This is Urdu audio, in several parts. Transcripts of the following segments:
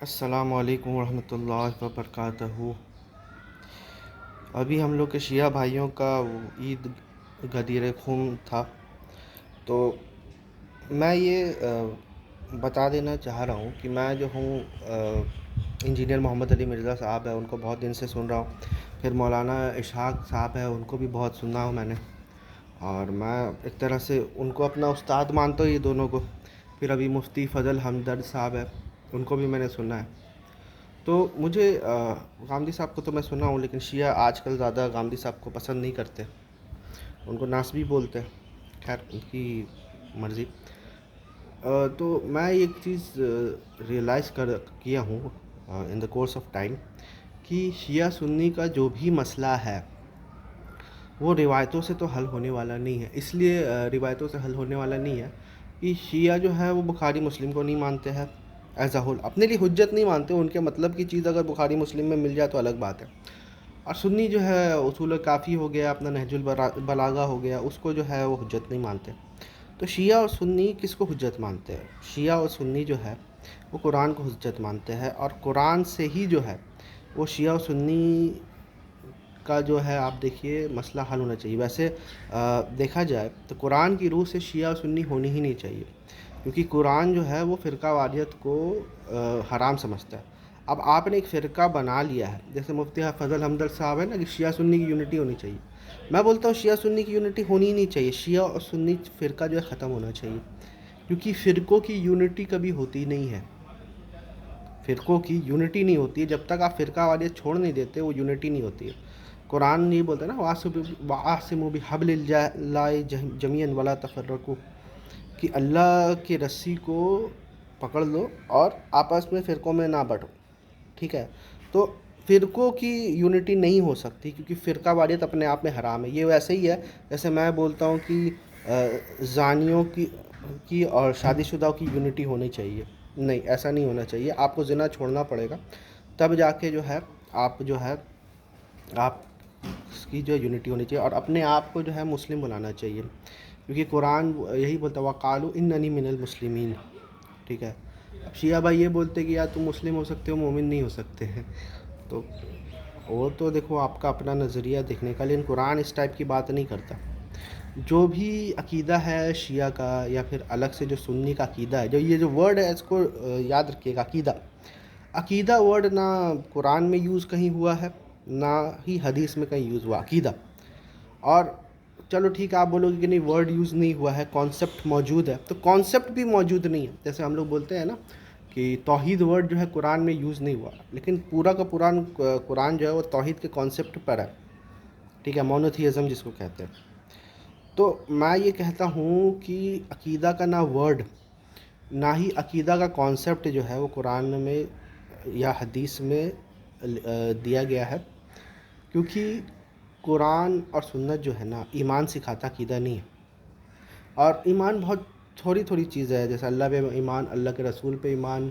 السلام علیکم ورحمۃ اللہ وبرکاتہ۔ ابھی ہم لوگ کے شیعہ بھائیوں کا وہ عید غدیر خون تھا، تو میں یہ بتا دینا چاہ رہا ہوں کہ میں جو ہوں انجینئر محمد علی مرزا صاحب ہے، ان کو بہت دن سے سن رہا ہوں۔ پھر مولانا اسحاق صاحب ہے، ان کو بھی بہت سنا ہوں میں نے، اور میں ایک طرح سے ان کو اپنا استاد مانتا ہوں، یہ دونوں کو۔ پھر ابھی مفتی فضل ہمدرد صاحب ہے، ان کو بھی میں نے سنا ہے۔ تو مجھے غامدی صاحب کو تو میں سنا ہوں، لیکن شیعہ آج کل زیادہ غامدی صاحب کو پسند نہیں کرتے، ان کو ناسبی بولتے ہیں، خیر ان کی مرضی۔ تو میں ایک چیز ریئلائز کیا ہوں ان دا کورس آف ٹائم، کہ شیعہ سنی کا جو بھی مسئلہ ہے وہ روایتوں سے تو حل ہونے والا نہیں ہے۔ اس لیے روایتوں سے حل ہونے والا نہیں ہے کہ شیعہ جو ہے وہ بخاری مسلم کو نہیں مانتے ہیں ایز اے ہول، اپنے لیے حجت نہیں مانتے، ان کے مطلب کی چیز اگر بخاری مسلم میں مل جائے تو الگ بات ہے۔ اور سنی جو ہے اصول کافی ہو گیا، اپنا نہج البلاغہ ہو گیا، اس کو جو ہے وہ حجت نہیں مانتے۔ تو شیعہ اور سنی کس کو حجت مانتے ہیں؟ شیعہ اور سنی جو ہے وہ قرآن کو حجت مانتے ہیں، اور قرآن سے ہی جو ہے وہ شیعہ اور سنی کا جو ہے آپ دیکھیے مسئلہ حل ہونا چاہیے۔ ویسے دیکھا جائے تو قرآن کی روح سے شیعہ اور سنی ہونی ہی نہیں چاہیے، کیونکہ قرآن جو ہے وہ فرقہ واریت کو حرام سمجھتا ہے۔ اب آپ نے ایک فرقہ بنا لیا ہے، جیسے مفتی فضل ہمدرد صاحب ہے نا کہ شیعہ سنی کی یونٹی ہونی چاہیے۔ میں بولتا ہوں شیعہ سنی کی یونٹی ہونی ہی نہیں چاہیے، شیعہ اور سنی فرقہ جو ہے ختم ہونا چاہیے، کیونکہ فرقوں کی یونٹی کبھی ہوتی نہیں ہے۔ فرقوں کی یونٹی نہیں ہوتی ہے، جب تک آپ فرقہ واریت چھوڑ نہیں دیتے وہ یونٹی نہیں ہوتی ہے۔ قرآن یہ بولتا ہے نا وَاعْتَصِمُوا بِحَبْلِ اللَّهِ جَمِيعًا وَلَا تَفَرَّقُوا، کہ اللہ کی رسی کو پکڑ لو اور آپس میں فرقوں میں نہ بٹو، ٹھیک ہے؟ تو فرقوں کی یونٹی نہیں ہو سکتی، کیونکہ فرقہ واریت اپنے آپ میں حرام ہے۔ یہ ویسے ہی ہے جیسے میں بولتا ہوں کہ زانیوں کی اور شادی شدہ کی یونٹی ہونی چاہیے، نہیں، ایسا نہیں ہونا چاہیے۔ آپ کو زنا چھوڑنا پڑے گا، تب جا کے جو ہے آپ کی جو یونٹی ہونی چاہیے، اور اپنے آپ کو جو ہے مسلم بنانا چاہیے، کیونکہ قرآن یہی بولتا ہے وَقَالُوا إِنَّنِي مِنَ الْمُسْلِمِينَ، ٹھیک ہے؟ اب شیعہ بھائی یہ بولتے کہ یار تم مسلم ہو سکتے ہو، مومن نہیں ہو سکتے ہیں، تو وہ تو دیکھو آپ کا اپنا نظریہ دیکھنے کا، لیکن قرآن اس ٹائپ کی بات نہیں کرتا۔ جو بھی عقیدہ ہے شیعہ کا یا پھر الگ سے جو سنی کا عقیدہ ہے، جو یہ جو ورڈ ہے اس کو یاد رکھیے گا، عقیدہ ورڈ نہ قرآن میں یوز کہیں ہوا ہے، نہ ہی حدیث میں کہیں یوز ہوا عقیدہ۔ اور چلو ٹھیک ہے، آپ بولو گے کہ نہیں ورڈ یوز نہیں ہوا ہے، کانسیپٹ موجود ہے، تو کانسیپٹ بھی موجود نہیں ہے۔ جیسے ہم لوگ بولتے ہیں نا کہ توحید ورڈ جو ہے قرآن میں یوز نہیں ہوا، لیکن پورا کا قرآن جو ہے وہ توحید کے کانسیپٹ پر ہے، ٹھیک ہے، مونوتھیزم جس کو کہتے ہیں۔ تو میں یہ کہتا ہوں کہ عقیدہ کا نہ ورڈ نہ ہی عقیدہ کا کانسیپٹ جو ہے وہ قرآن میں یا حدیث میں دیا گیا ہے، کیونکہ قرآن اور سنت جو ہے نا ایمان سکھاتا، عقیدہ نہیں ہے۔ اور ایمان بہت تھوڑی تھوڑی چیزیں ہے، جیسے اللہ پہ ایمان، اللہ کے رسول پہ ایمان،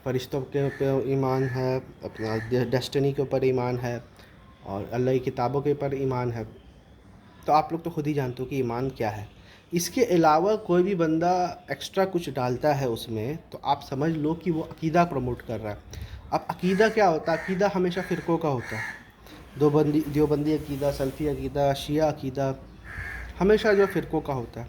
فرشتوں کے پہ ایمان ہے، اپنا ڈیسٹنی کے اوپر ایمان ہے، اور اللہ کی کتابوں کے اوپر ایمان ہے۔ تو آپ لوگ تو خود ہی جانتے ہو کہ ایمان کیا ہے۔ اس کے علاوہ کوئی بھی بندہ ایکسٹرا کچھ ڈالتا ہے اس میں، تو آپ سمجھ لو کہ وہ عقیدہ پروموٹ کر رہا ہے۔ اب عقیدہ کیا ہوتا ہے؟ عقیدہ ہمیشہ فرقوں کا ہوتا ہے، دیوبندی عقیدہ، سلفی عقیدہ، شیعہ عقیدہ، ہمیشہ جو فرقوں کا ہوتا ہے۔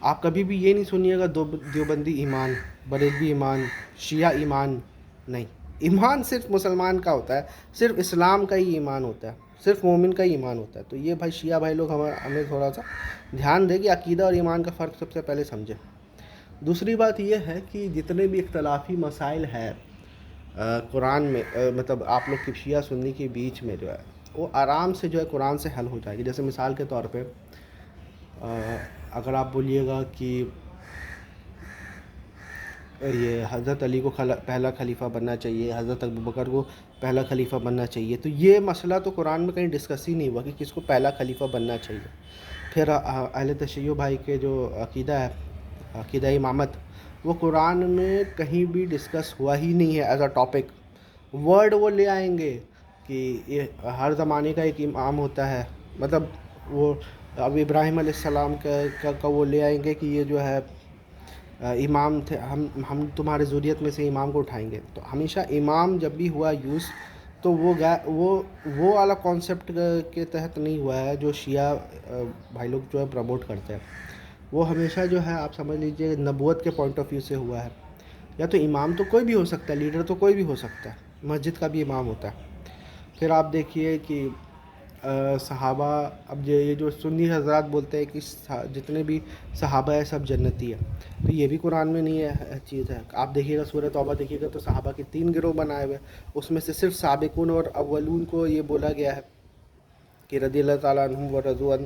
آپ کبھی بھی یہ نہیں سنیے گا دیوبندی ایمان، بریلوی ایمان، شیعہ ایمان، نہیں۔ ایمان صرف مسلمان کا ہوتا ہے، صرف اسلام کا ہی ایمان ہوتا ہے، صرف مومن کا ہی ایمان ہوتا ہے۔ تو یہ بھائی شیعہ بھائی لوگ ہمیں تھوڑا سا دھیان دیں کہ عقیدہ اور ایمان کا فرق سب سے پہلے سمجھیں۔ دوسری بات یہ ہے کہ جتنے بھی اختلافی مسائل ہیں قرآن میں، مطلب آپ لوگ کی شیعہ سنی کے بیچ میں جو ہے وہ آرام سے جو ہے قرآن سے حل ہو جائے گی۔ جیسے مثال کے طور پہ اگر آپ بولیے گا کہ یہ حضرت علی کو پہلا خلیفہ بننا چاہیے، حضرت ابوبکر کو پہلا خلیفہ بننا چاہیے، تو یہ مسئلہ تو قرآن میں کہیں ڈسکس ہی نہیں ہوا کہ کس کو پہلا خلیفہ بننا چاہیے۔ پھر اہل تشیع بھائی کے جو عقیدہ ہے، عقیدہ امامت، وہ قرآن میں کہیں بھی ڈسکس ہوا ہی نہیں ہے ایز اے ٹاپک۔ ورڈ وہ لے آئیں گے کہ یہ ہر زمانے کا ایک امام ہوتا ہے، مطلب وہ اب ابراہیم علیہ السلام کا وہ لے آئیں گے کہ یہ جو ہے امام تھے، ہم تمہارے ذریت میں سے امام کو اٹھائیں گے. تو ہمیشہ امام جب بھی ہوا یوز تو وہ والا کانسیپٹ کے تحت نہیں ہوا ہے جو شیعہ بھائی لوگ جو ہے پروموٹ کرتے ہیں. وہ ہمیشہ جو ہے آپ سمجھ لیجئے نبوت کے پوائنٹ آف ویو سے ہوا ہے. یا تو امام تو کوئی بھی ہو سکتا ہے، لیڈر تو کوئی بھی ہو سکتا ہے، مسجد کا بھی امام ہوتا ہے. پھر آپ دیکھیے کہ صحابہ، اب یہ جو سنی حضرات بولتے ہیں کہ جتنے بھی صحابہ ہیں سب جنتی ہیں، تو یہ بھی قرآن میں نہیں ہے چیز ہے. آپ دیکھیے گا سورہ توبہ دیکھیے گا تو صحابہ کے 3 گروہ بنائے ہوئے، اس میں سے صرف سابقون اور اولون کو یہ بولا گیا ہے کہ رضی اللہ تعالیٰ عنہم و رضوا عنہ.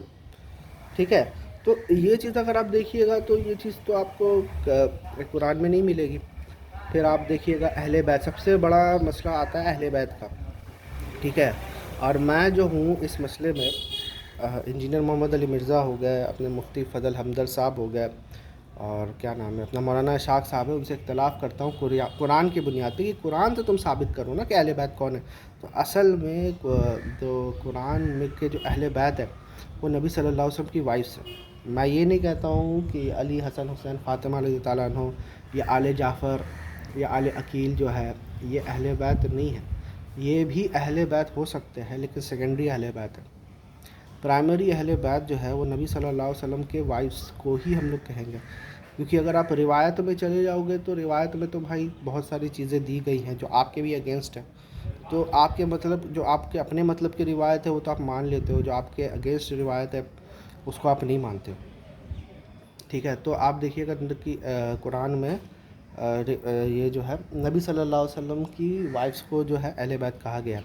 ٹھیک ہے، تو یہ چیز اگر آپ دیکھیے گا تو یہ چیز تو آپ کو قرآن میں نہیں ملے گی. پھر آپ دیکھیے گا اہل بیت، سب سے بڑا مسئلہ آتا ہے اہل بیت کا. ٹھیک ہے، اور میں جو ہوں اس مسئلے میں انجینئر محمد علی مرزا ہو گئے، اپنے مفتی فضل حمدرد صاحب ہو گئے، اور کیا نام ہے اپنا مولانا اشاق صاحب ہے، ان سے اختلاف کرتا ہوں قرآن کی بنیاد پہ کہ قرآن سے تم ثابت کرو نا کہ اہل بیت کون ہے. تو اصل میں جو قرآن میں کے جو اہل بیت ہے وہ نبی صلی اللہ علیہ وسلم کی وائفس ہے. میں یہ نہیں کہتا ہوں کہ علی، حسن، حسین، فاطمہ رضی تعالیٰ عنہ یا آل جعفر یا آل عقیل جو ہے یہ اہل بیت نہیں ہے. یہ بھی اہل بیت ہو سکتے ہیں لیکن سیکنڈری اہل بیت ہے. پرائمری اہل بیت جو ہے وہ نبی صلی اللہ علیہ وسلم کے وائفس کو ہی ہم لوگ کہیں گے. کیونکہ اگر آپ روایت میں چلے جاؤ گے تو روایت میں تو بھائی بہت ساری چیزیں دی گئی ہیں جو آپ کے بھی اگینسٹ ہیں. تو آپ کے مطلب جو آپ کے اپنے مطلب کی روایت ہے وہ تو آپ مان لیتے ہو، جو آپ کے اگینسٹ روایت ہے اس کو آپ نہیں مانتے ہو. ٹھیک ہے، تو آپ دیکھیے گا کہ قرآن میں یہ جو ہے نبی صلی اللہ علیہ وسلم کی وائفس کو جو ہے اہل بیت کہا گیا.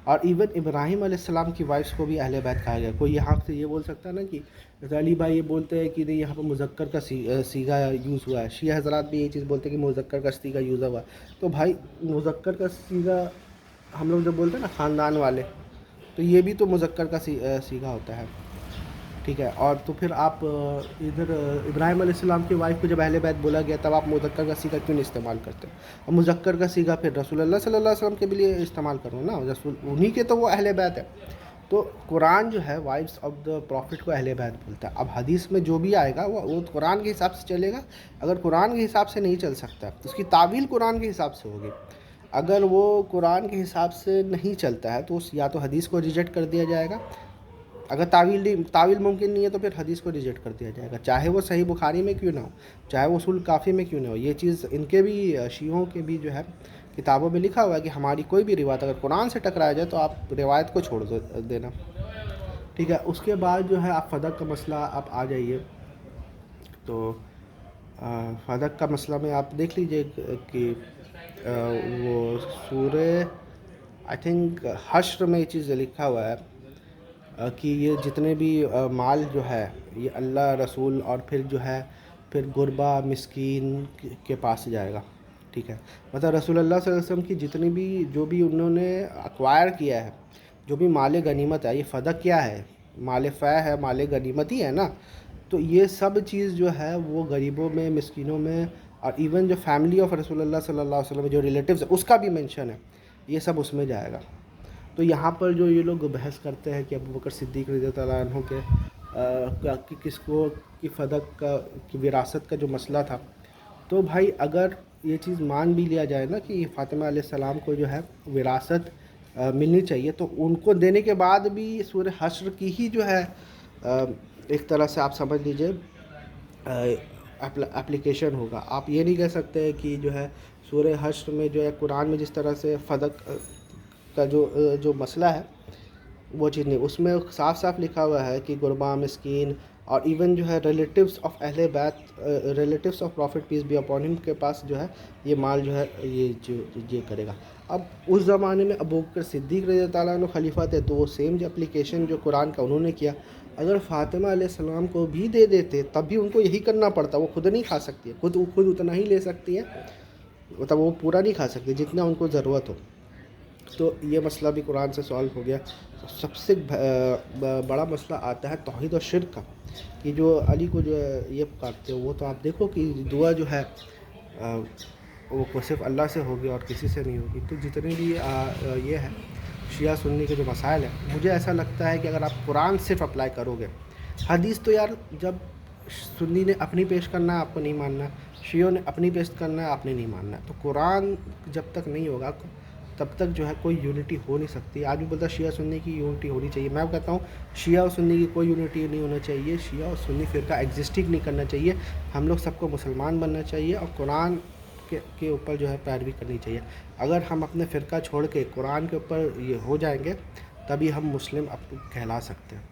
اور ایون ابراہیم علیہ السلام کی وائفس کو بھی اہل بیت کہا گیا. کوئی یہاں سے یہ بول سکتا ہے نا کہ علی بھائی یہ بولتے ہیں کہ نہیں یہاں پہ مذکر کا صیغہ یوز ہوا ہے. شیعہ حضرات بھی یہ چیز بولتے ہیں کہ مذکر کا صیغہ یوز ہوا ہے. تو بھائی مذکر کا صیغہ ہم لوگ جو بولتے ہیں نا خاندان والے، تو یہ بھی تو مذکر کا صیغہ ہوتا ہے. ٹھیک ہے، اور تو پھر آپ ادھر ابراہیم علیہ السلام کی وائف کو جب اہل بیت بولا گیا تب آپ مذکر کا صیغہ کیوں نہیں استعمال کرتے؟ اور مذکر کا صیغہ پھر رسول اللہ صلی اللہ علیہ وسلم کے بھی لیے استعمال کرو نا، رسول انہی کے تو وہ اہل بیت ہے. تو قرآن جو ہے وائفس آف دا پروفٹ کو اہل بیت بولتا ہے. اب حدیث میں جو بھی آئے گا وہ قرآن کے حساب سے چلے گا. اگر قرآن کے حساب سے نہیں چل سکتا تو اس کی تعویل قرآن کے حساب سے ہوگی. اگر وہ قرآن کے حساب سے نہیں چلتا ہے تو یا تو حدیث کو ریجیکٹ کر دیا جائے گا. اگر تعویل ممکن نہیں ہے تو پھر حدیث کو ریجیکٹ کر دیا جائے گا، چاہے وہ صحیح بخاری میں کیوں نہ ہو، چاہے وہ اصول کافی میں کیوں نہ ہو. یہ چیز ان کے بھی شیعوں کے بھی جو ہے کتابوں میں لکھا ہوا ہے کہ ہماری کوئی بھی روایت اگر قرآن سے ٹکرایا جائے تو آپ روایت کو چھوڑ دینا. ٹھیک ہے، اس کے بعد جو ہے آپ فدق کا مسئلہ آپ آ جائیے. تو فدق کا مسئلہ میں آپ دیکھ لیجئے کہ وہ سورہ آئی تھنک حشر میں یہ چیز لکھا ہوا ہے کہ یہ جتنے بھی مال جو ہے یہ اللہ، رسول اور پھر جو ہے پھر غربا مسکین کے پاس جائے گا. ٹھیک ہے، مطلب رسول اللہ صلی اللہ علیہ وسلم کی جتنی بھی جو بھی انہوں نے ایکوائر کیا ہے، جو بھی مال غنیمت ہے، یہ فدق کیا ہے؟ مال فیح ہے، مال غنیمت ہی ہے نا. تو یہ سب چیز جو ہے وہ غریبوں میں، مسکینوں میں، اور ایون جو فیملی آف رسول اللہ صلی اللہ علیہ وسلم جو ریلیٹیوز ہے اس کا بھی مینشن ہے، یہ سب اس میں جائے گا. تو یہاں پر جو یہ لوگ بحث کرتے ہیں کہ ابوبکر صدیق رضی اللہ عنہ کے کس کو کی فدق کا کی وراثت کا جو مسئلہ تھا، تو بھائی اگر یہ چیز مان بھی لیا جائے نا کہ فاطمہ علیہ السلام کو جو ہے وراثت ملنی چاہیے، تو ان کو دینے کے بعد بھی سورہ حشر کی ہی جو ہے ایک طرح سے آپ سمجھ لیجئے اپلیکیشن ہوگا. آپ یہ نہیں کہہ سکتے کہ جو ہے سورہ حشر میں جو ہے قرآن میں جس طرح سے فدق کا جو مسئلہ ہے وہ چیز نہیں، اس میں صاف صاف لکھا ہوا ہے کہ غربا، مسکین اور ایون جو ہے ریلیٹیوز آف اہل بیت، relatives of prophet peace be upon ہم کے پاس جو ہے یہ مال جو ہے یہ کرے گا. اب اس زمانے میں ابوبکر صدیق رضی اللہ عنہ خلیفہ تھے تو وہ سیم جو اپلیکیشن جو قرآن کا انہوں نے کیا. اگر فاطمہ علیہ السلام کو بھی دے دیتے تب بھی ان کو یہی کرنا پڑتا. وہ خود نہیں کھا سکتی ہے، خود اتنا ہی لے سکتی ہے، مطلب وہ پورا نہیں کھا سکتی جتنا ان کو ضرورت ہو. تو یہ مسئلہ بھی قرآن سے سالو ہو گیا. سب سے بڑا مسئلہ آتا ہے توحید و شرک کا، کہ جو علی کو جو یہ پکارتے ہو وہ تو آپ دیکھو کہ دعا جو ہے وہ صرف اللہ سے ہوگی اور کسی سے نہیں ہوگی. تو جتنے بھی یہ ہے شیعہ سنی کے جو مسائل ہیں، مجھے ایسا لگتا ہے کہ اگر آپ قرآن صرف اپلائی کرو گے، حدیث تو یار جب سنی نے اپنی پیش کرنا ہے آپ کو نہیں ماننا، شیعوں نے اپنی بیعت کرنا ہے، آپ نے نہیں ماننا ہے. تو قرآن جب تک نہیں ہوگا تب تک جو ہے کوئی یونٹی ہو نہیں سکتی. آج بھی بولتا ہے شیعہ سنی کی یونٹی ہونی چاہیے. میں کہتا ہوں شیعہ اور سنی کی کوئی یونٹی نہیں ہونا چاہیے. شیعہ اور سنی فرقہ ایگزسٹ ہی نہیں کرنا چاہیے. ہم لوگ سب کو مسلمان بننا چاہیے اور قرآن کے اوپر جو ہے پیروی کرنی چاہیے. اگر ہم اپنے فرقہ چھوڑ کے قرآن کے اوپر یہ ہو جائیں گے تبھی ہم مسلم کہلا سکتے ہیں.